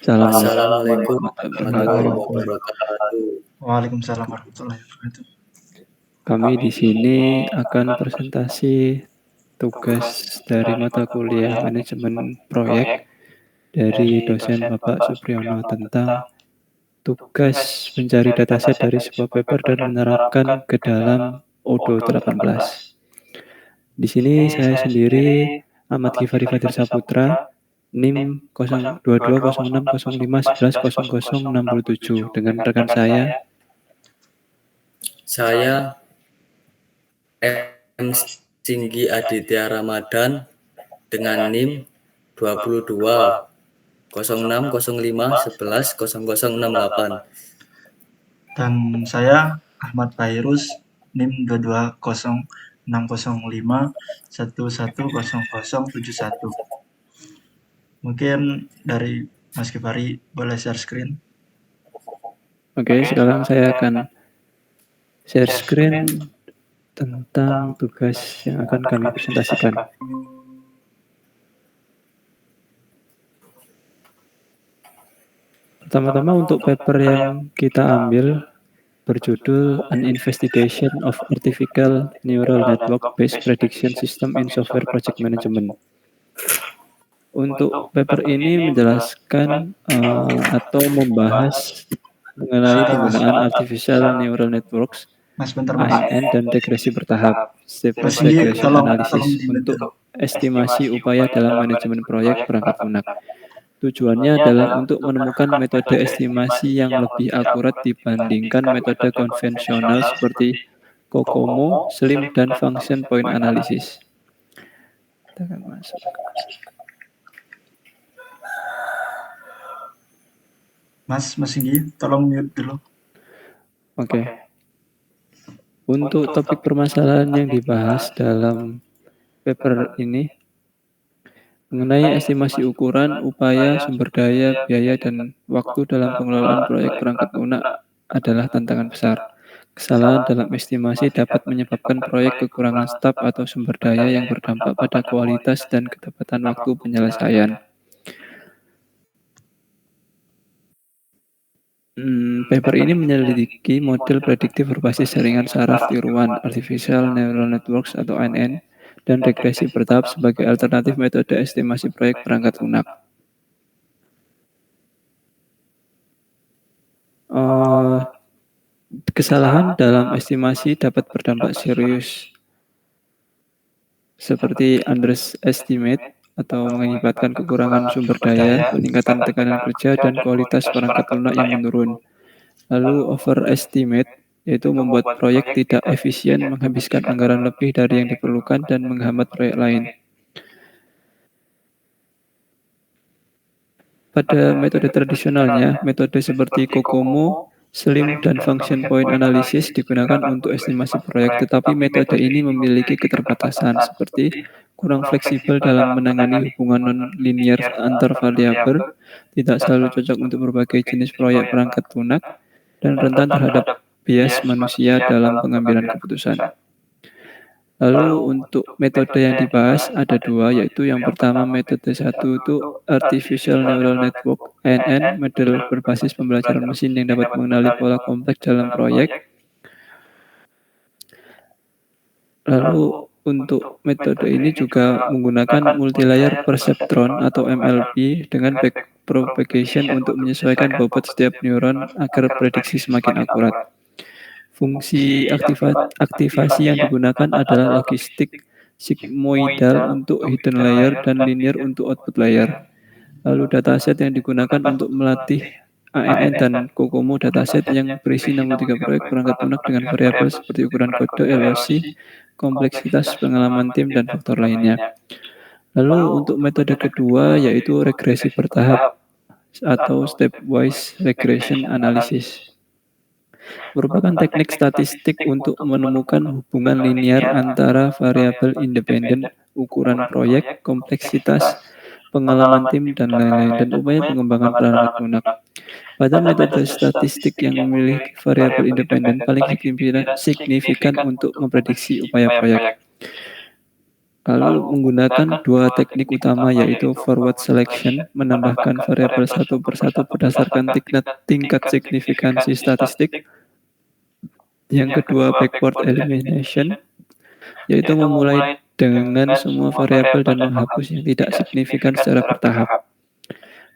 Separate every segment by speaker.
Speaker 1: Assalamualaikum
Speaker 2: Assalamualaikum
Speaker 1: warahmatullahi
Speaker 2: warahmatullahi
Speaker 1: wabarakatuh.
Speaker 2: Waalaikumsalam warahmatullahi wabarakatuh.
Speaker 3: Kami di sini akan presentasi tugas dari mata kuliah manajemen proyek dari dosen Bapak Supriyono tentang tugas mencari dataset dari sebuah paper dan menerapkan ke dalam Odoo 18. Di sini saya sendiri Ahmad Ghifari Fadir Saputra, NIM 0220605110067 dengan rekan saya
Speaker 1: M. Singgi Aditya Ramadan dengan NIM 220605110068.
Speaker 2: Dan saya Ahmad Fairuz, NIM 22005110071. Mungkin dari Mas Ghifari boleh share screen.
Speaker 3: Oke, sekarang saya akan share screen tentang tugas yang akan kami presentasikan. Pertama-tama untuk paper yang kita ambil berjudul An Investigation of Artificial Neural Network Based Prediction System in Software Project Management. Untuk paper ini menjelaskan atau membahas mengenai penggunaan Artificial Neural Networks ANN dan regresi bertahap, step-based regression analysis untuk estimasi upaya dalam manajemen proyek perangkat lunak. Tujuannya adalah untuk menemukan metode estimasi yang lebih akurat dibandingkan metode konvensional seperti COCOMO, SLIM, dan Function Point Analysis. Kita akan masuk.
Speaker 2: Mas Singgi, tolong mute dulu.
Speaker 3: Oke. Untuk topik permasalahan yang dibahas dalam paper ini mengenai estimasi ukuran, upaya, sumber daya, biaya, dan waktu dalam pengelolaan proyek perangkat lunak adalah tantangan besar. Kesalahan dalam estimasi dapat menyebabkan proyek kekurangan staf atau sumber daya yang berdampak pada kualitas dan ketepatan waktu penyelesaian. Paper ini menyelidiki model prediktif berbasis jaringan saraf tiruan Artificial Neural Networks atau ANN dan regresi bertahap sebagai alternatif metode estimasi proyek perangkat lunak. Kesalahan dalam estimasi dapat berdampak serius seperti underestimate atau mengakibatkan kekurangan sumber daya, peningkatan tekanan kerja, dan kualitas perangkat lunak yang menurun. Lalu overestimate, yaitu membuat proyek tidak efisien, menghabiskan anggaran lebih dari yang diperlukan, dan menghambat proyek lain. Pada metode tradisionalnya, metode seperti COCOMO, SLIM, dan Function Point Analysis digunakan untuk estimasi proyek, tetapi metode ini memiliki keterbatasan seperti kurang fleksibel dalam menangani hubungan non-linear antar variabel, tidak selalu cocok untuk berbagai jenis proyek perangkat lunak, dan rentan terhadap bias manusia dalam pengambilan keputusan. Lalu untuk metode yang dibahas ada dua, yaitu yang pertama metode satu itu Artificial Neural Network ANN, model berbasis pembelajaran mesin yang dapat mengenali pola kompleks dalam proyek. Lalu untuk metode ini juga menggunakan multilayer perceptron atau MLP dengan backpropagation untuk menyesuaikan bobot setiap neuron agar prediksi semakin akurat. Fungsi aktivasi yang digunakan adalah logistik sigmoidal untuk hidden layer dan linear untuk output layer. Lalu dataset yang digunakan untuk melatih ANN dan COCOMO dataset yang berisi 63 proyek perangkat lunak dengan variabel seperti ukuran kode, LOC, kompleksitas pengalaman tim, dan faktor lainnya. Lalu untuk metode kedua yaitu regresi bertahap atau stepwise regression analysis. Merupakan teknik statistik untuk menemukan hubungan linear antara variabel independen, ukuran proyek, kompleksitas, pengalaman tim, dan lain-lain, dan upaya pengembangan perangkat lunak. Pada metode statistik yang memiliki variabel independen paling signifikan untuk memprediksi upaya proyek. Lalu menggunakan dua teknik utama yaitu forward selection, menambahkan variabel satu persatu berdasarkan tingkat signifikansi statistik. Yang kedua backward elimination, yaitu memulai dengan semua variabel dan menghapus yang tidak signifikan secara bertahap.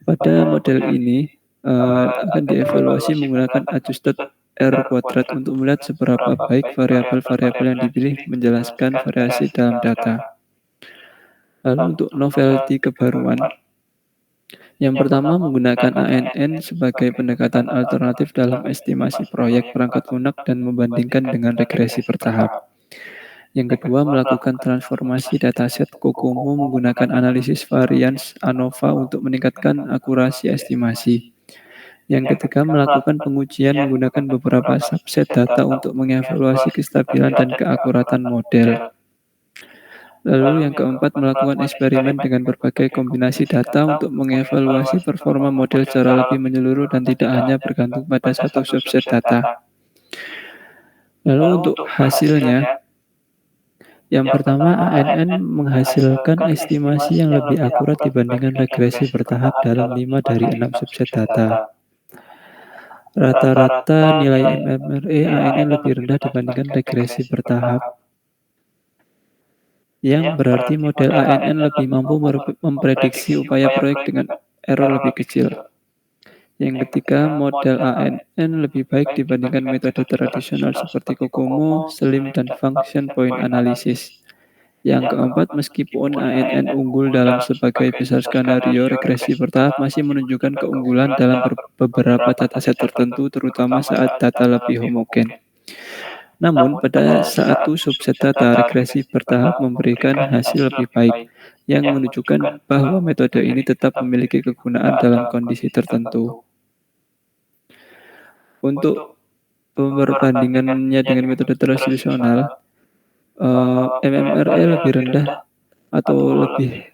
Speaker 3: Pada model ini akan dievaluasi menggunakan adjusted R kuadrat untuk melihat seberapa baik variabel-variabel yang dipilih menjelaskan variasi dalam data. Lalu untuk novelty kebaruan, yang pertama menggunakan ANN sebagai pendekatan alternatif dalam estimasi proyek perangkat lunak dan membandingkan dengan regresi bertahap. Yang kedua, melakukan transformasi dataset COCOMO menggunakan analisis varians ANOVA untuk meningkatkan akurasi estimasi. Yang ketiga, melakukan pengujian menggunakan beberapa subset data untuk mengevaluasi kestabilan dan keakuratan model. Lalu yang keempat, melakukan eksperimen dengan berbagai kombinasi data untuk mengevaluasi performa model secara lebih menyeluruh dan tidak hanya bergantung pada satu subset data. Lalu untuk hasilnya, yang pertama, ANN menghasilkan estimasi yang lebih akurat dibandingkan regresi bertahap dalam 5 dari 6 subset data. Rata-rata nilai MMRE ANN lebih rendah dibandingkan regresi bertahap, yang berarti model ANN lebih mampu memprediksi upaya proyek dengan error lebih kecil. Yang ketiga, model ANN lebih baik dibandingkan metode tradisional seperti COCOMO, SLIM, dan Function Point Analysis. Yang keempat, meskipun ANN unggul dalam sebagai besar skenario, regresi bertahap masih menunjukkan keunggulan dalam beberapa dataset tertentu, terutama saat data lebih homogen. Namun, pada satu subset data, regresi bertahap memberikan hasil lebih baik, yang menunjukkan bahwa metode ini tetap memiliki kegunaan dalam kondisi tertentu. Untuk perbandingannya dengan metode tradisional, MMRE lebih rendah atau lebih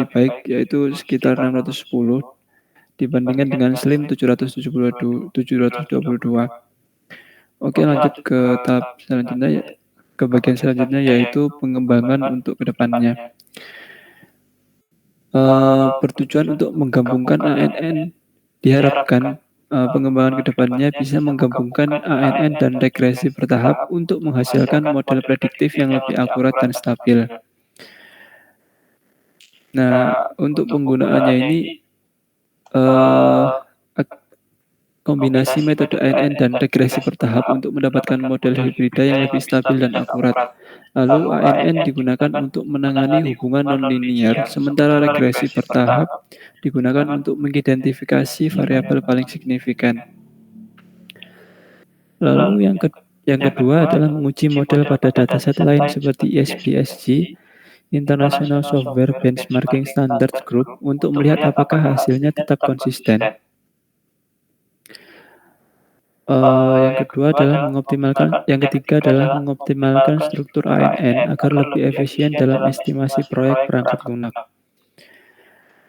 Speaker 3: baik, yaitu sekitar 610 dibandingkan dengan SLIM 722. Oke, lanjut ke tahap selanjutnya, ke bagian selanjutnya yaitu pengembangan untuk kedepannya. Bertujuan untuk menggabungkan ANN, diharapkan pengembangan kedepannya bisa menggabungkan ANN dan regresi bertahap untuk menghasilkan model prediktif yang lebih akurat dan stabil. Nah, untuk penggunaannya ini kombinasi metode ANN dan regresi bertahap untuk mendapatkan model hibrida yang lebih stabil dan akurat. Lalu ANN digunakan untuk menangani hubungan nonlinear, sementara regresi bertahap digunakan untuk mengidentifikasi variabel paling signifikan. Lalu yang kedua adalah menguji model pada dataset lain seperti ISBSG, International Software Benchmarking Standards Group, untuk melihat apakah hasilnya tetap konsisten. Yang ketiga adalah mengoptimalkan struktur ANN agar lebih efisien dalam estimasi proyek perangkat lunak.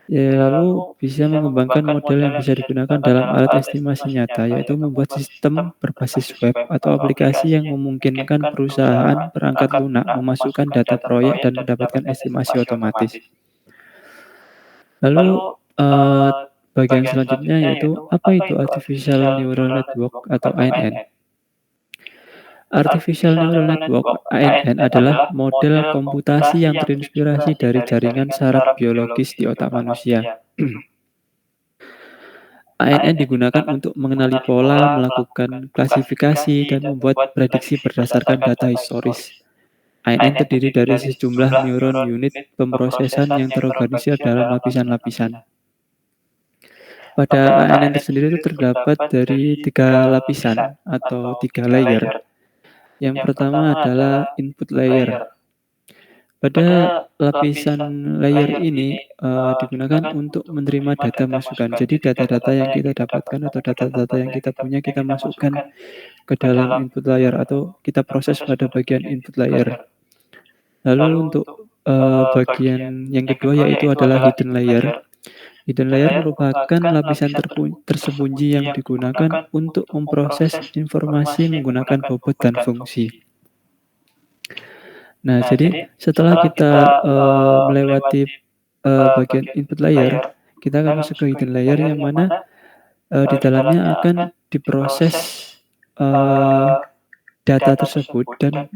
Speaker 3: Lalu bisa mengembangkan model yang bisa digunakan dalam alat estimasi nyata, yaitu membuat sistem berbasis web atau aplikasi yang memungkinkan perusahaan perangkat lunak memasukkan data proyek dan mendapatkan estimasi otomatis. Lalu bagian selanjutnya yaitu apa itu Artificial Neural Network atau ANN. Artificial Neural Network ANN adalah model komputasi yang terinspirasi dari jaringan saraf biologis di otak manusia. ANN digunakan untuk mengenali pola, melakukan klasifikasi, dan membuat prediksi berdasarkan data historis. ANN terdiri dari sejumlah neuron unit pemrosesan yang terorganisir dalam lapisan-lapisan. Pada ANN tersendiri itu terdapat dari 3 lapisan atau 3 layer. Yang pertama adalah input layer. Pada lapisan layer ini digunakan untuk menerima data masukan. Jadi data-data yang kita dapatkan atau data-data yang kita punya kita masukkan ke dalam input layer atau kita proses pada bagian input layer. Lalu untuk bagian yang kedua yaitu adalah hidden layer. Hidden layer merupakan lapisan tersembunyi yang digunakan untuk memproses informasi menggunakan bobot dan fungsi. Nah, jadi setelah kita melewati bagian input layer, kita akan masuk ke hidden layer yang mana di dalamnya akan diproses eh, data tersebut dan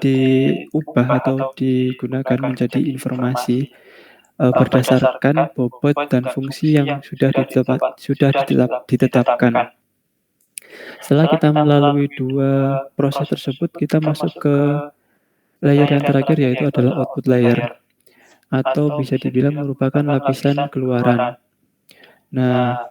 Speaker 3: diubah atau digunakan menjadi informasi berdasarkan bobot dan fungsi yang ditetapkan. Setelah kita melalui dua proses tersebut, kita masuk ke layer yang terakhir yaitu adalah output layer atau bisa dibilang merupakan lapisan keluaran. Nah,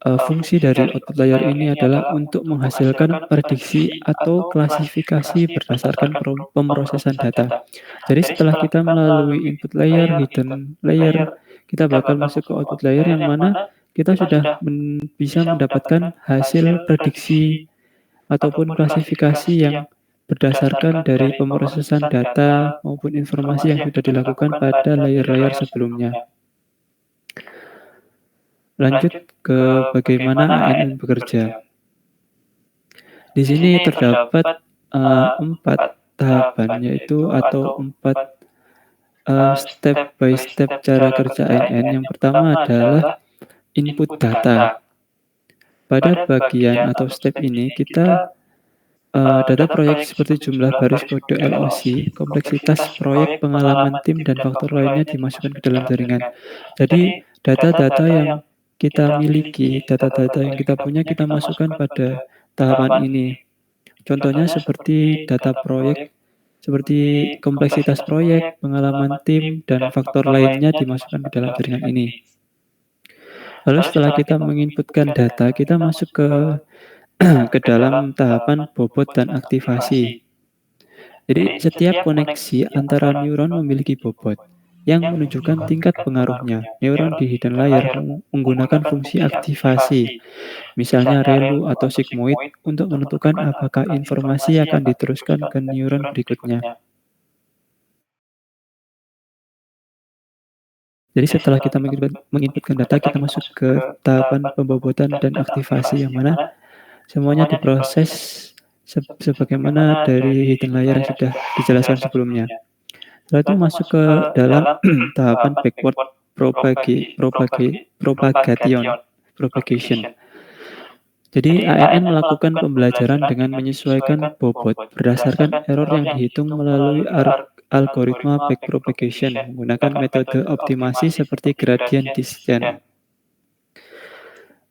Speaker 3: fungsi dari output layer ini adalah untuk menghasilkan prediksi atau klasifikasi berdasarkan pemrosesan data. Jadi setelah kita melalui input layer, hidden layer, kita bakal masuk ke output layer yang mana kita sudah bisa mendapatkan hasil prediksi ataupun klasifikasi yang berdasarkan dari pemrosesan data maupun informasi yang sudah dilakukan pada layer-layer sebelumnya. Lanjut ke bagaimana ANN bekerja. Di sini terdapat 4 tahapan yaitu atau 4 step by step cara kerja ANN. Yang pertama adalah input data. Pada bagian atau step ini kita data proyek seperti jumlah baris kode LOC, kompleksitas proyek, pengalaman tim, dan faktor lainnya dimasukkan ke dalam jaringan. Jadi data-data yang kita miliki, data-data yang kita punya kita masukkan pada tahapan ini. Contohnya seperti data proyek, seperti kompleksitas proyek, pengalaman tim, dan faktor lainnya dimasukkan ke dalam jaringan ini. Lalu setelah kita menginputkan data, kita masuk ke dalam tahapan bobot dan aktivasi. Jadi setiap koneksi antara neuron memiliki bobot yang menunjukkan tingkat pengaruhnya. Neuron di hidden layer menggunakan fungsi aktivasi, misalnya relu atau sigmoid, untuk menentukan apakah informasi akan diteruskan ke neuron berikutnya. Jadi setelah kita menginputkan data, kita masuk ke tahapan pembobotan dan aktivasi yang mana semuanya diproses sebagaimana dari hidden layer yang sudah dijelaskan sebelumnya. Setelah itu masuk ke dalam tahapan backward propagation. Jadi ANN melakukan pembelajaran dengan menyesuaikan bobot berdasarkan error yang dihitung melalui algoritma backpropagation menggunakan metode optimasi seperti gradient descent.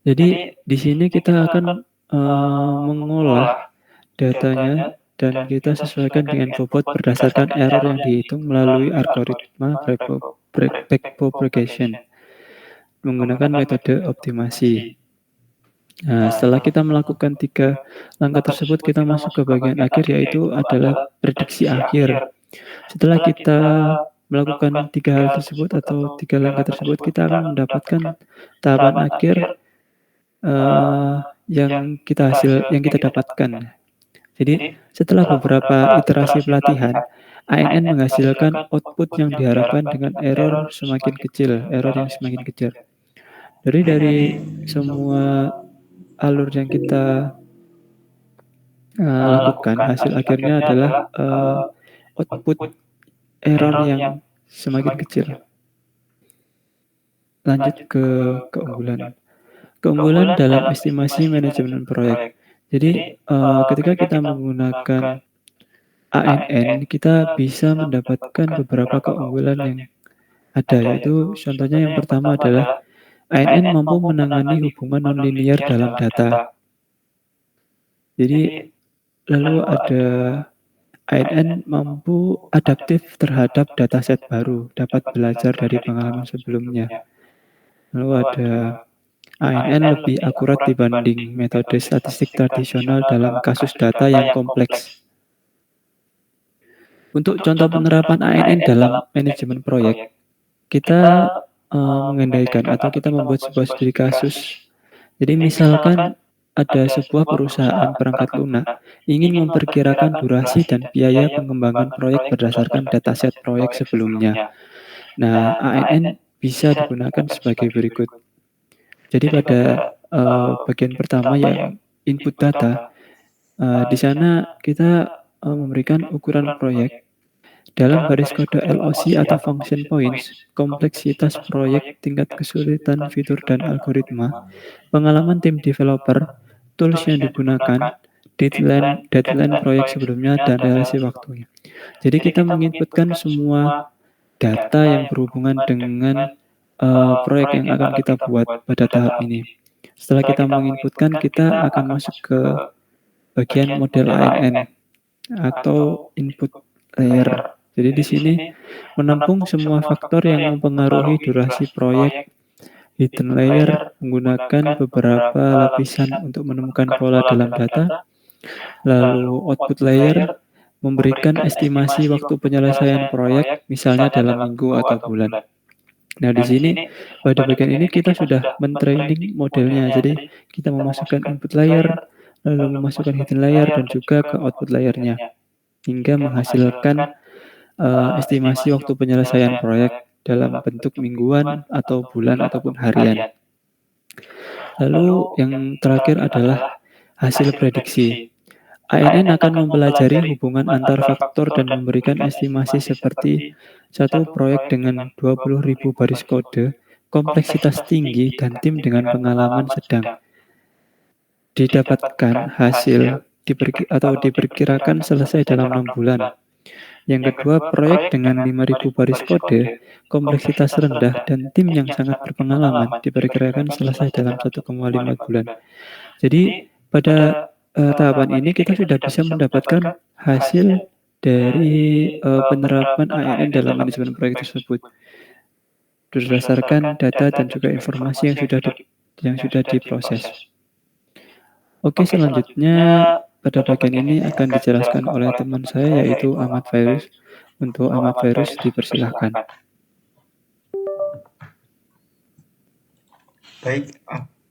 Speaker 3: Jadi di sini kita akan mengolah datanya dan kita sesuaikan dengan bobot berdasarkan error yang dihitung melalui algoritma backpropagation menggunakan metode optimasi. Nah, setelah kita melakukan 3 langkah tersebut, kita masuk ke bagian akhir yaitu adalah prediksi akhir. Setelah kita melakukan 3 hal tersebut atau 3 langkah tersebut, kita akan mendapatkan tahapan akhir yang kita dapatkan. Jadi setelah beberapa iterasi pelatihan, ANN menghasilkan output yang diharapkan dengan error yang semakin kecil. Jadi dari semua alur yang kita lakukan, hasil akhirnya adalah output error yang semakin kecil. Lanjut ke keunggulan. Keunggulan dalam estimasi manajemen proyek. Jadi ketika kita menggunakan ANN, kita bisa mendapatkan beberapa keunggulan yang ada, yaitu contohnya yang pertama adalah ANN mampu menangani hubungan nonlinear dalam data. Jadi lalu ada ANN mampu adaptif terhadap dataset baru, dapat belajar dari pengalaman sebelumnya. Lalu ada ANN lebih akurat dibanding metode statistik tradisional dalam kasus data yang kompleks. Untuk contoh penerapan ANN dalam manajemen proyek, kita mengandaikan atau kita membuat sebuah studi kasus. Jadi misalkan ada sebuah perusahaan perangkat lunak ingin memperkirakan durasi dan biaya pengembangan proyek berdasarkan dataset proyek sebelumnya. Nah, ANN bisa digunakan sebagai berikut. Jadi pada bagian pertama yang input data, di sana kita memberikan ukuran proyek. Dalam baris kode LOC atau function points, kompleksitas proyek, tingkat kesulitan fitur dan algoritma, pengalaman tim developer, tools yang digunakan, deadline proyek sebelumnya, dan relasi waktunya. Jadi kita menginputkan semua data yang berhubungan dengan proyek yang akan kita buat pada tahap ini. Setelah kita menginputkan, kita akan masuk ke bagian model ANN atau input layer. Jadi di sini menampung semua faktor yang mempengaruhi durasi proyek. Hidden layer menggunakan beberapa lapisan untuk menemukan pola dalam data. Lalu output layer memberikan estimasi waktu penyelesaian proyek, misalnya dalam minggu atau bulan. Nah, di sini pada bagian ini kita sudah mentraining modelnya. Jadi kita memasukkan input layer, lalu memasukkan hidden layer dan juga ke output layernya hingga menghasilkan estimasi waktu penyelesaian proyek dalam bentuk mingguan atau bulan ataupun harian. Lalu yang terakhir adalah hasil prediksi. ANN akan mempelajari hubungan antar faktor dan memberikan estimasi seperti satu proyek dengan 20.000 baris kode, kompleksitas tinggi, dan tim dengan pengalaman sedang. Didapatkan hasil diperkirakan selesai dalam 6 bulan. Yang kedua, proyek dengan 5.000 baris kode, kompleksitas rendah, dan tim yang sangat berpengalaman diperkirakan selesai dalam 1,5 bulan. Jadi, pada tahapan ini kita sudah bisa mendapatkan hasil dari penerapan ANN dalam manajemen proyek tersebut berdasarkan data dan juga informasi yang sudah diproses. Oke, selanjutnya pada bagian ini akan dijelaskan oleh teman saya yaitu Ahmad Fairuz. Untuk Ahmad Fairuz dipersilahkan.
Speaker 2: Baik,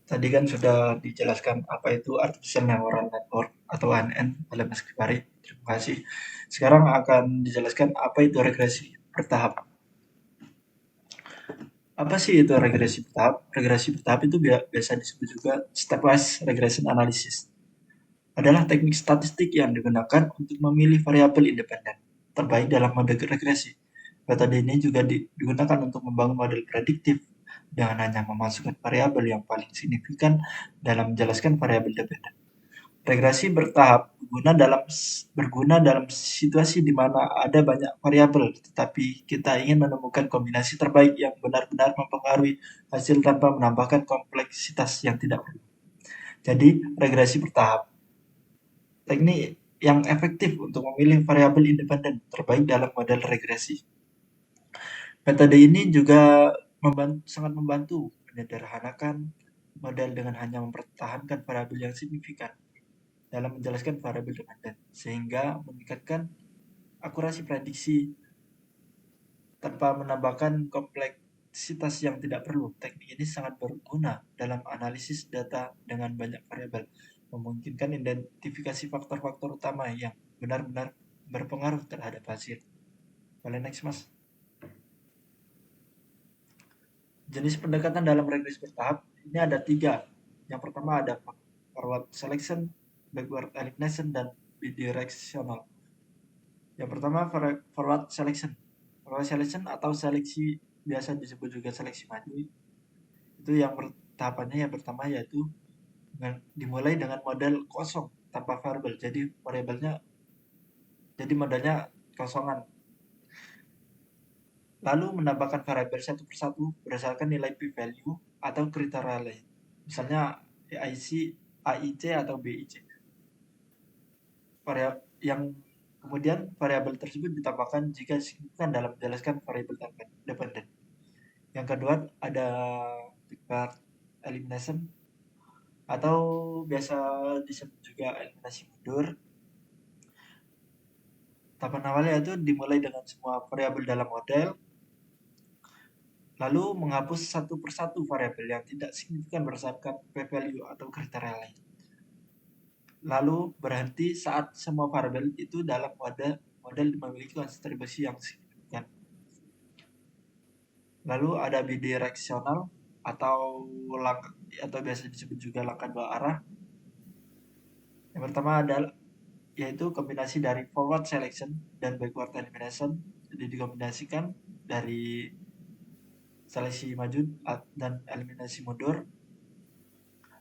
Speaker 2: tadi kan sudah dijelaskan apa itu Artificial Neural Network atau ANN oleh Mas Gifari. Terima kasih. Sekarang akan dijelaskan apa itu regresi bertahap. Apa sih itu regresi bertahap? Regresi bertahap itu biasa disebut juga stepwise regression analysis. Adalah teknik statistik yang digunakan untuk memilih variabel independen terbaik dalam model regresi. Metode ini juga digunakan untuk membangun model prediktif dengan hanya memasukkan variabel yang paling signifikan dalam menjelaskan variabel dependen. Regresi bertahap berguna dalam situasi di mana ada banyak variabel, tetapi kita ingin menemukan kombinasi terbaik yang benar-benar mempengaruhi hasil tanpa menambahkan kompleksitas yang tidak perlu. Jadi, regresi bertahap. Teknik yang efektif untuk memilih variabel independen terbaik dalam model regresi. Metode ini juga sangat membantu menyederhanakan model dengan hanya mempertahankan variabel yang signifikan dalam menjelaskan variabel dependen, sehingga meningkatkan akurasi prediksi tanpa menambahkan kompleksitas yang tidak perlu. Teknik ini sangat berguna dalam analisis data dengan banyak variabel, memungkinkan identifikasi faktor-faktor utama yang benar-benar berpengaruh terhadap hasil. Boleh next, Mas. Jenis pendekatan dalam regresi bertahap ini ada 3. Yang pertama ada forward selection, backward elimination, dan bidirectional. Yang pertama forward selection. Forward selection atau seleksi biasa disebut juga seleksi maju. Itu yang tahapannya yang pertama yaitu dimulai dengan model kosong tanpa variabel. Jadi modelnya kosongan. Lalu menambahkan variabel satu persatu berdasarkan nilai p-value atau kriteria lain. Misalnya AIC atau BIC. Kemudian variabel tersebut ditambahkan jika signifikan dalam menjelaskan variabel dependen. Yang kedua ada backward elimination atau biasa disebut juga eliminasi mundur. Tahapan awalnya itu dimulai dengan semua variabel dalam model, lalu menghapus satu persatu variabel yang tidak signifikan berdasarkan p-value atau kriteria lain. Lalu berhenti saat semua variabel itu dalam model memiliki kontribusi yang signifikan. Lalu ada bidirectional atau biasa disebut juga langkah dua arah. Yang pertama adalah yaitu kombinasi dari forward selection dan backward elimination. Jadi dikombinasikan dari seleksi maju dan eliminasi mundur,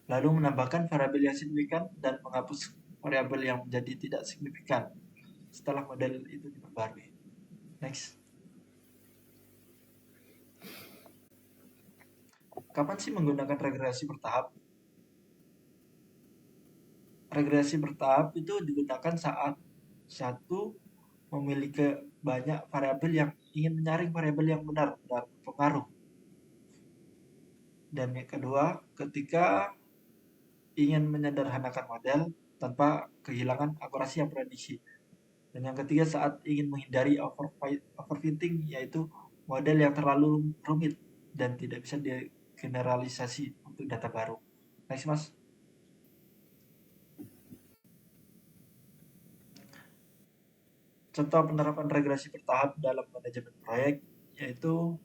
Speaker 2: lalu menambahkan variabel yang signifikan dan menghapus variabel yang menjadi tidak signifikan setelah model itu diperbarui. Next. Kapan sih menggunakan regresi bertahap? Regresi bertahap itu digunakan saat satu memiliki banyak variabel yang ingin menyaring variabel yang benar berpengaruh. Dan yang kedua, ketika ingin menyederhanakan model tanpa kehilangan akurasi yang prediksi. Dan yang ketiga, saat ingin menghindari overfitting, yaitu model yang terlalu rumit dan tidak bisa digeneralisasi untuk data baru. Next, Mas. Contoh penerapan regresi bertahap dalam manajemen proyek, yaitu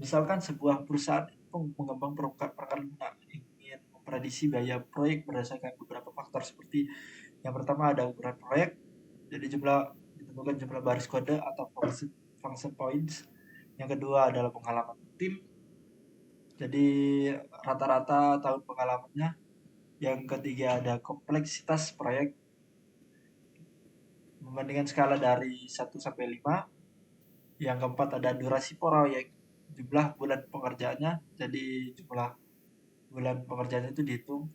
Speaker 2: misalkan sebuah perusahaan pengembang perangkat lunak ingin memprediksi biaya proyek berdasarkan beberapa faktor seperti yang pertama ada ukuran proyek, jadi ditentukan jumlah baris kode atau function points. Yang kedua adalah pengalaman tim, jadi rata-rata tahun pengalamannya. Yang ketiga ada kompleksitas proyek, membandingkan skala dari 1 sampai 5. Yang keempat ada durasi proyek, jumlah bulan pengerjaannya, jadi jumlah bulan pengerjaannya itu dihitung.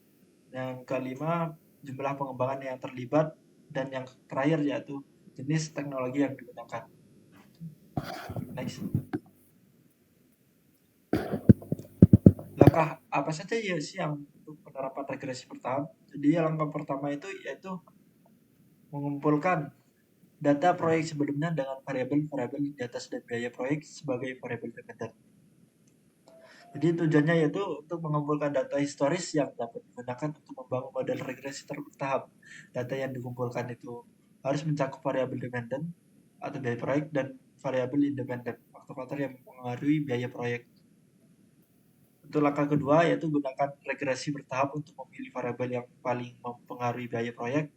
Speaker 2: Yang kelima, jumlah pengembangan yang terlibat. Dan yang terakhir yaitu jenis teknologi yang digunakan. Next. Langkah apa saja ya sih yang untuk penerapan regresi bertahap? Jadi langkah pertama itu yaitu mengumpulkan data proyek sebelumnya dengan variabel-variabel di atas dan biaya proyek sebagai variabel dependent. Jadi tujuannya yaitu untuk mengumpulkan data historis yang dapat digunakan untuk membangun model regresi bertahap. Data yang dikumpulkan itu harus mencakup variabel dependent atau biaya proyek dan variabel independent, faktor-faktor yang mempengaruhi biaya proyek. Untuk langkah kedua yaitu gunakan regresi bertahap untuk memilih variabel yang paling mempengaruhi biaya proyek.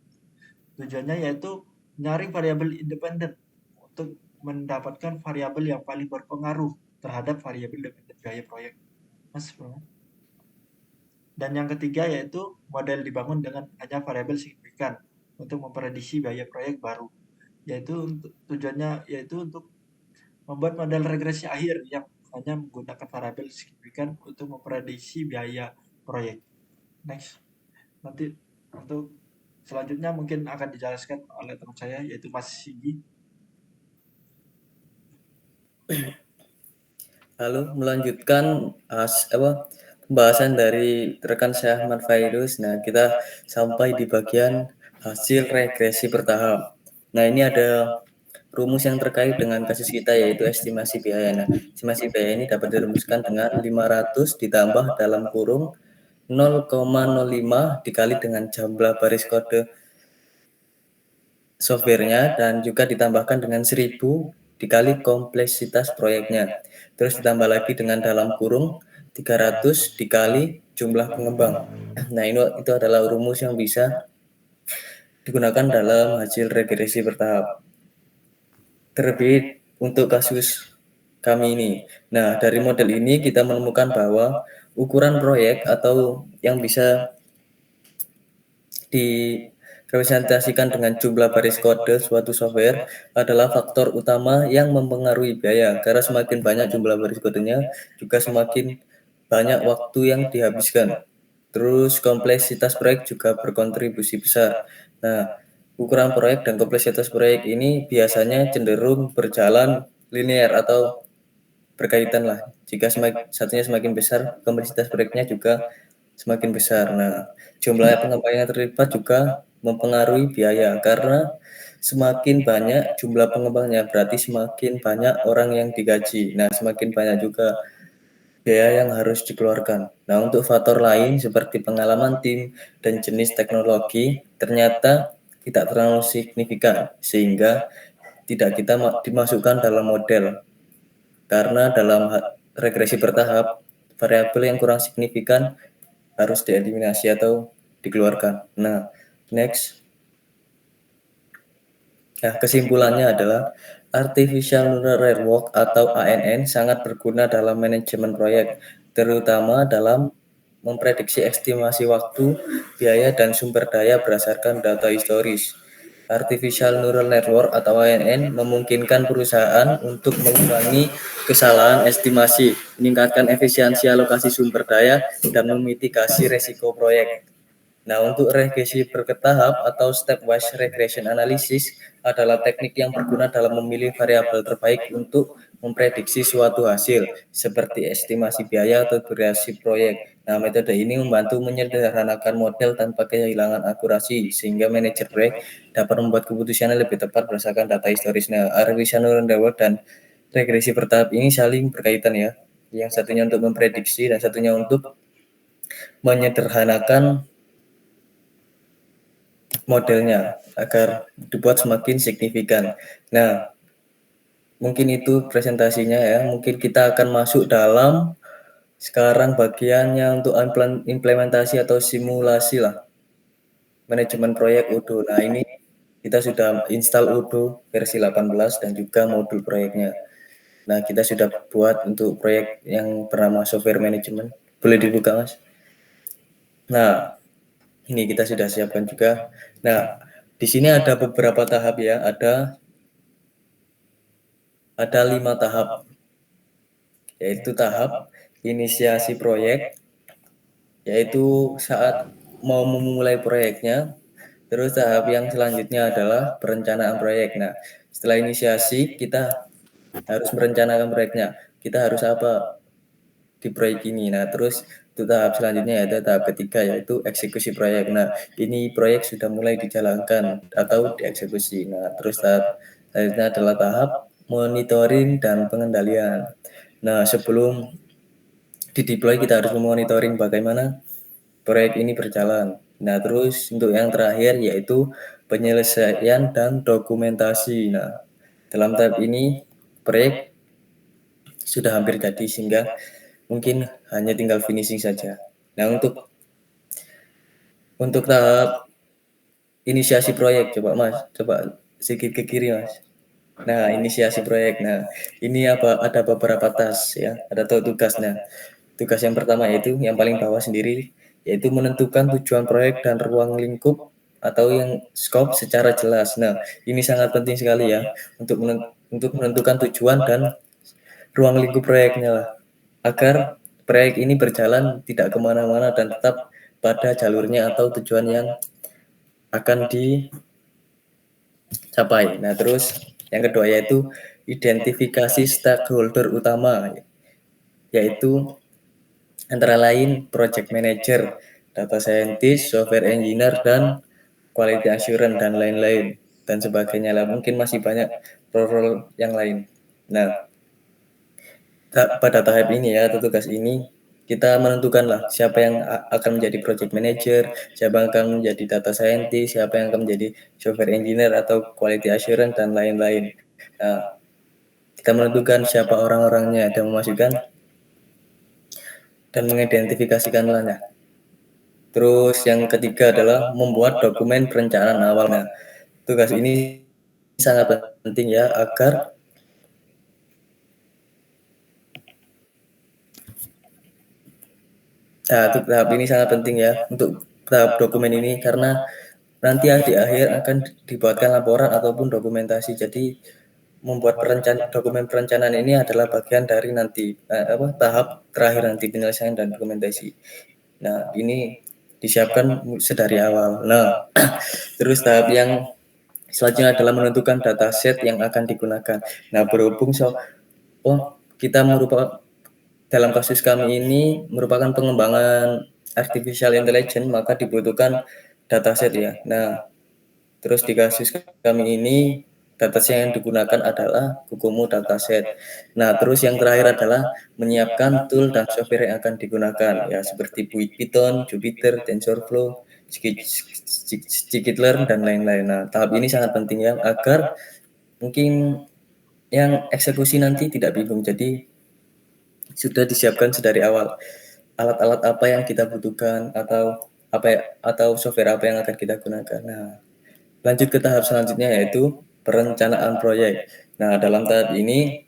Speaker 2: Tujuannya yaitu menyaring variabel independen untuk mendapatkan variabel yang paling berpengaruh terhadap variabel dependen biaya proyek. Mas, dan yang ketiga yaitu model dibangun dengan hanya variabel signifikan untuk memprediksi biaya proyek baru. Yaitu tujuannya yaitu untuk membuat model regresi akhir yang hanya menggunakan variabel signifikan untuk memprediksi biaya proyek. Next. Nanti untuk selanjutnya mungkin akan dijelaskan oleh teman saya yaitu Mas Sigi.
Speaker 1: Lalu melanjutkan pembahasan dari rekan saya Ahmad Fairuz. Nah, kita sampai di bagian hasil regresi bertahap. Nah, ini ada rumus yang terkait dengan kasus kita yaitu estimasi biaya. Nah, estimasi biaya ini dapat dirumuskan dengan 500 ditambah dalam kurung 0,05 dikali dengan jumlah baris kode softwarenya dan juga ditambahkan dengan 1000 dikali kompleksitas proyeknya. Terus ditambah lagi dengan dalam kurung 300 dikali jumlah pengembang. Nah, itu adalah rumus yang bisa digunakan dalam hasil regresi bertahap. Terlebih untuk kasus kami ini. Nah, dari model ini kita menemukan bahwa ukuran proyek atau yang bisa direpresentasikan dengan jumlah baris kode suatu software adalah faktor utama yang mempengaruhi biaya. Karena semakin banyak jumlah baris kodenya, juga semakin banyak waktu yang dihabiskan. Terus kompleksitas proyek juga berkontribusi besar. Nah, ukuran proyek dan kompleksitas proyek ini biasanya cenderung berjalan linear atau berkaitan lah. Jika satunya semakin besar, kompleksitas proyeknya juga semakin besar. Nah, jumlah pengembang yang terlibat juga mempengaruhi biaya karena semakin banyak jumlah pengembangnya berarti semakin banyak orang yang digaji. Nah, semakin banyak juga biaya yang harus dikeluarkan. Nah, untuk faktor lain seperti pengalaman tim dan jenis teknologi ternyata tidak terlalu signifikan sehingga tidak kita dimasukkan dalam model. Karena dalam regresi bertahap, variabel yang kurang signifikan harus dieliminasi atau dikeluarkan. Nah, next. Nah, kesimpulannya adalah Artificial Neural Network atau ANN sangat berguna dalam manajemen proyek, terutama dalam memprediksi estimasi waktu, biaya, dan sumber daya berdasarkan data historis. Artificial Neural Network atau ANN memungkinkan perusahaan untuk mengurangi kesalahan estimasi, meningkatkan efisiensi alokasi sumber daya, dan memitigasi resiko proyek. Nah, untuk regresi bertahap atau stepwise regression analysis adalah teknik yang berguna dalam memilih variabel terbaik untuk memprediksi suatu hasil, seperti estimasi biaya atau durasi proyek. Nah, metode ini membantu menyederhanakan model tanpa kehilangan akurasi, sehingga manajer proyek dapat membuat keputusan yang lebih tepat berdasarkan data historis. Nah, artificial neural network dan regresi bertahap ini saling berkaitan ya. Yang satunya untuk memprediksi dan satunya untuk menyederhanakan modelnya agar dibuat semakin signifikan. Nah, mungkin itu presentasinya ya. Mungkin kita akan masuk dalam sekarang bagiannya untuk implementasi atau simulasi lah. Manajemen proyek Odoo. Nah, ini kita sudah install Odoo versi 18 dan juga modul proyeknya. Nah, kita sudah buat untuk proyek yang bernama software management. Boleh dibuka, Mas? Nah, ini kita sudah siapkan juga. Nah, di sini ada beberapa tahap ya. Ada 5 tahap, yaitu tahap inisiasi proyek, yaitu saat mau memulai proyeknya. Terus tahap yang selanjutnya adalah perencanaan proyek. Nah, setelah inisiasi kita harus merencanakan proyeknya. Kita harus apa di proyek ini. Nah, terus itu tahap selanjutnya yaitu tahap ketiga, yaitu eksekusi proyek. Nah, ini proyek sudah mulai dijalankan atau dieksekusi. Nah, terus tahap selanjutnya adalah tahap monitoring dan pengendalian. Nah, sebelum dideploy kita harus memonitoring bagaimana proyek ini berjalan. Nah, terus untuk yang terakhir yaitu penyelesaian dan dokumentasi. Nah, dalam tahap ini proyek sudah hampir jadi sehingga mungkin hanya tinggal finishing saja. Nah, untuk tahap inisiasi proyek, coba sedikit ke kiri, Mas. Nah, inisiasi proyek. Nah, ini ada beberapa task ya, ada tugas. Nah, tugas yang pertama yaitu yang paling bawah sendiri, yaitu menentukan tujuan proyek dan ruang lingkup atau yang scope secara jelas. Nah, ini sangat penting sekali ya untuk menentukan tujuan dan ruang lingkup proyeknya lah, agar proyek ini berjalan tidak kemana-mana dan tetap pada jalurnya atau tujuan yang akan dicapai. Nah, terus yang kedua yaitu identifikasi stakeholder utama, yaitu antara lain project manager, data scientist, software engineer, dan quality assurance dan lain-lain dan sebagainya lah. Mungkin masih banyak role-role yang lain. Nah, pada tahap ini ya, atau tugas ini kita menentukanlah siapa yang akan menjadi project manager, siapa yang akan menjadi data scientist, siapa yang akan menjadi software engineer atau quality assurance dan lain-lain. Nah, kita menentukan siapa orang-orangnya dan memasukkan dan mengidentifikasikannya. Terus yang ketiga adalah membuat dokumen perencanaan awalnya. Tugas ini sangat penting ya agar tahap ini sangat penting ya untuk tahap dokumen ini karena nanti di akhir akan dibuatkan laporan ataupun dokumentasi. Jadi membuat dokumen perencanaan ini adalah bagian dari nanti tahap terakhir nanti penyelesaian dan dokumentasi. Nah, ini disiapkan sedari awal. Nah, terus tahap yang selanjutnya adalah menentukan dataset yang akan digunakan. Nah, berhubung kita merupakan dalam kasus kami ini merupakan pengembangan artificial intelligence, maka dibutuhkan dataset ya. Nah, terus di kasus kami ini dataset yang digunakan adalah Kukumu dataset. Nah, terus yang terakhir adalah menyiapkan tool dan software yang akan digunakan ya seperti Python, Jupyter, TensorFlow, Scikit-learn dan lain-lain. Nah, tahap ini sangat penting ya agar mungkin yang eksekusi nanti tidak bingung. Jadi sudah disiapkan sedari awal alat-alat apa yang kita butuhkan atau software apa yang akan kita gunakan. Nah, lanjut ke tahap selanjutnya yaitu perencanaan proyek. Nah, dalam tahap ini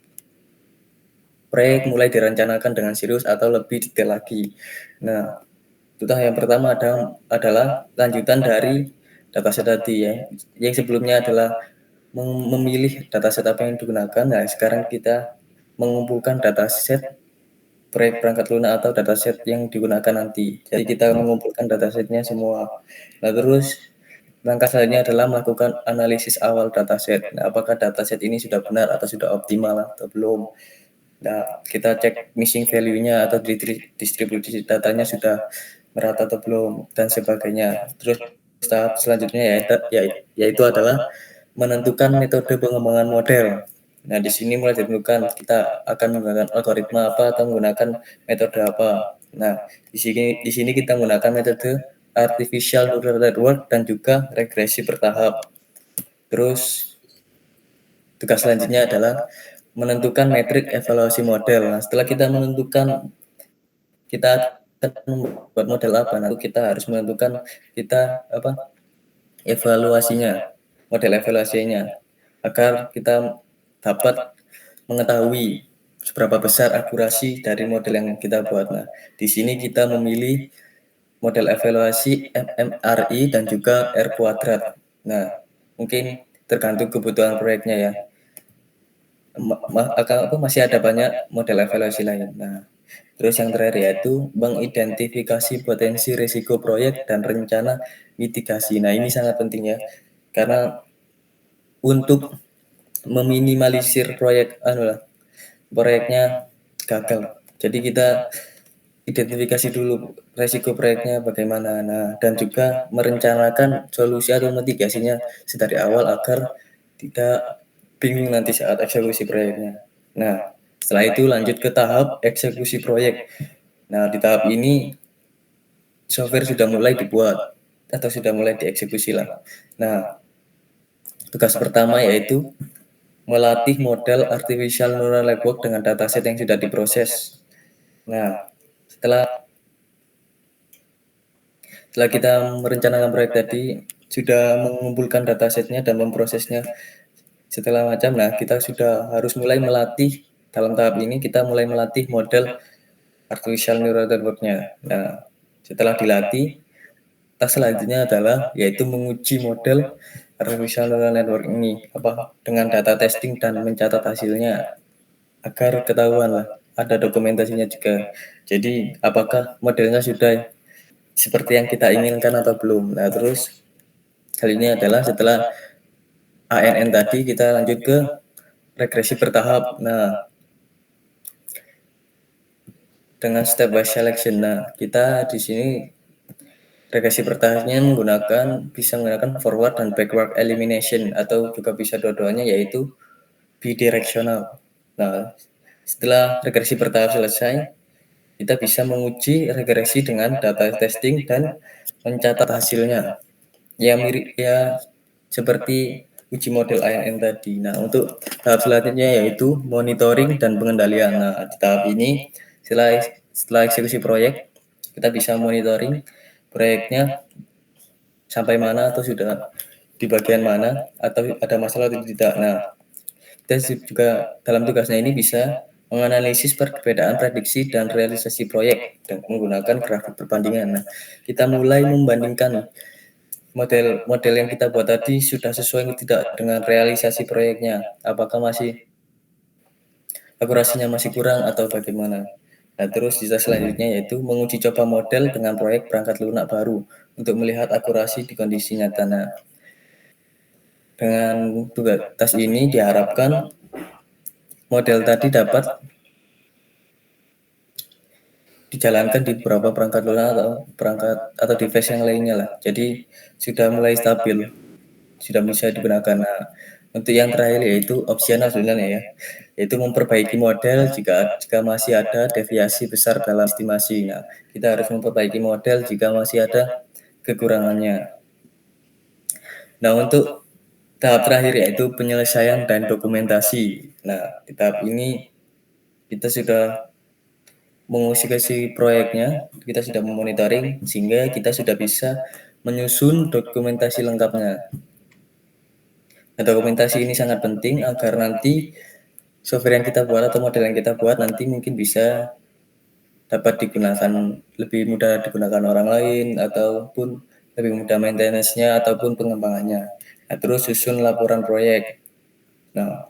Speaker 1: proyek mulai direncanakan dengan serius atau lebih detail lagi. Nah, tahap yang pertama adalah lanjutan dari dataset tadi ya. Yang sebelumnya adalah memilih dataset apa yang digunakan. Nah, sekarang kita mengumpulkan dataset proyek perangkat lunak atau dataset yang digunakan nanti. Jadi kita mengumpulkan datasetnya semua. Nah, terus langkah selanjutnya adalah melakukan analisis awal dataset. Nah, apakah dataset ini sudah benar atau sudah optimal atau belum? Nah, kita cek missing value-nya atau distribusi datanya sudah merata atau belum dan sebagainya. Terus tahap selanjutnya yaitu adalah menentukan metode pengembangan model. Nah, di sini mulai ditentukan kita akan menggunakan algoritma apa atau menggunakan metode apa. Nah, di sini kita menggunakan metode artificial neural network dan juga regresi bertahap. Terus tugas selanjutnya adalah menentukan metrik evaluasi model. Nah, setelah kita menentukan kita akan membuat model apa, nanti kita harus menentukan kita model evaluasinya, agar kita dapat mengetahui seberapa besar akurasi dari model yang kita buat. Nah, di sini kita memilih model evaluasi MMRI dan juga R kuadrat. Nah, mungkin tergantung kebutuhan proyeknya ya. Masih ada banyak model evaluasi lain. Nah, terus yang terakhir yaitu mengidentifikasi potensi risiko proyek dan rencana mitigasi. Nah, ini sangat penting ya, karena untuk meminimalisir proyeknya gagal. Jadi kita identifikasi dulu resiko proyeknya bagaimana, nah, dan juga merencanakan solusi atau mitigasinya sedari awal agar tidak bingung nanti saat eksekusi proyeknya. Nah, setelah itu lanjut ke tahap eksekusi proyek. Nah, di tahap ini software sudah mulai dibuat atau sudah mulai dieksekusi lah. Nah, tugas pertama yaitu melatih model artificial neural network dengan dataset yang sudah diproses. Nah, setelah kita merencanakan proyek tadi, sudah mengumpulkan datasetnya dan memprosesnya setelah macam, nah kita sudah harus mulai melatih, dalam tahap ini kita mulai melatih model artificial neural network-nya. Nah, setelah dilatih, tas selanjutnya adalah yaitu menguji model artificial neural network ini dengan data testing dan mencatat hasilnya agar ketahuan lah, ada dokumentasinya juga. Jadi apakah modelnya sudah seperti yang kita inginkan atau belum. Nah, terus hal ini adalah setelah ANN tadi kita lanjut ke regresi bertahap. Nah, dengan step by selection. Nah, kita di sini regresi bertahapnya bisa menggunakan forward dan backward elimination atau juga bisa dua-duanya yaitu bidirectional. Nah, setelah regresi bertahap selesai, kita bisa menguji regresi dengan data testing dan mencatat hasilnya. Ya mirip ya seperti uji model ANN tadi. Nah, untuk tahap selanjutnya yaitu monitoring dan pengendalian. Nah, di tahap ini setelah eksekusi proyek, kita bisa monitoring proyeknya sampai mana atau sudah di bagian mana atau ada masalah atau tidak. Nah, kita juga dalam tugasnya ini bisa menganalisis perbedaan prediksi dan realisasi proyek dan menggunakan grafik perbandingan. Nah, kita mulai membandingkan model yang kita buat tadi sudah sesuai atau tidak dengan realisasi proyeknya. Apakah akurasinya masih kurang atau bagaimana. Nah, terus sisa selanjutnya yaitu menguji coba model dengan proyek perangkat lunak baru untuk melihat akurasi di kondisi nyata. Nah, dengan tugas ini diharapkan model tadi dapat dijalankan di beberapa perangkat lunak atau device yang lainnya lah. Jadi sudah mulai stabil, sudah bisa digunakan. Nah, untuk yang terakhir yaitu opsional sebenarnya ya, yaitu memperbaiki model jika masih ada deviasi besar dalam estimasi. Nah, kita harus memperbaiki model jika masih ada kekurangannya. Nah, untuk tahap terakhir yaitu penyelesaian dan dokumentasi. Nah, di tahap ini kita sudah mengeksekusi proyeknya, kita sudah memonitoring sehingga kita sudah bisa menyusun dokumentasi lengkapnya. Nah, dokumentasi ini sangat penting agar nanti software yang kita buat atau model yang kita buat nanti mungkin bisa dapat digunakan lebih mudah digunakan orang lain ataupun lebih mudah maintenance-nya ataupun pengembangannya. Nah, terus susun laporan proyek. Nah,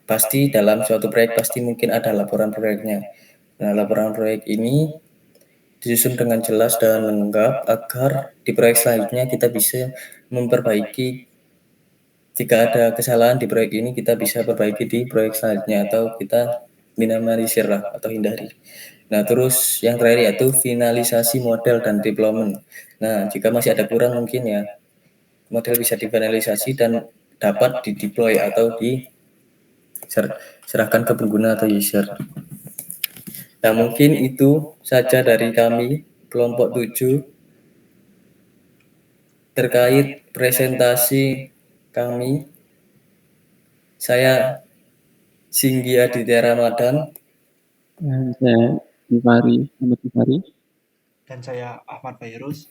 Speaker 1: pasti dalam suatu proyek pasti mungkin ada laporan proyeknya. Nah, laporan proyek ini disusun dengan jelas dan lengkap agar di proyek selanjutnya kita bisa memperbaiki. Jika ada kesalahan di proyek ini, kita bisa perbaiki di proyek selanjutnya atau kita minimalisir lah atau hindari. Nah, terus yang terakhir yaitu finalisasi model dan deployment. Nah, jika masih ada kurang mungkin ya model bisa difinalisasi dan dapat di-deploy atau diserahkan ke pengguna atau user. Nah, mungkin itu saja dari kami kelompok 7 terkait presentasi kami. Saya Singgi Aditya Ramadan.
Speaker 3: Dan saya Ahmad Gifari.
Speaker 2: Dan saya Ahmad Fairuz.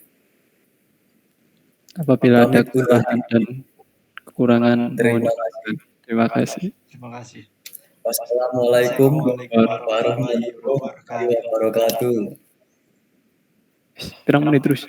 Speaker 3: Apabila ada
Speaker 1: Pamit undur
Speaker 3: kesalahan dan kekurangan, mohon
Speaker 1: Terima
Speaker 3: dimaafkan.
Speaker 1: kasih.
Speaker 3: Terima kasih.
Speaker 2: Terima kasih.
Speaker 1: Wassalamualaikum
Speaker 2: Warahmatullahi
Speaker 1: warahmatullahi
Speaker 2: wabarakatuh.
Speaker 1: wabarakatuh.
Speaker 3: Pirang menit terus.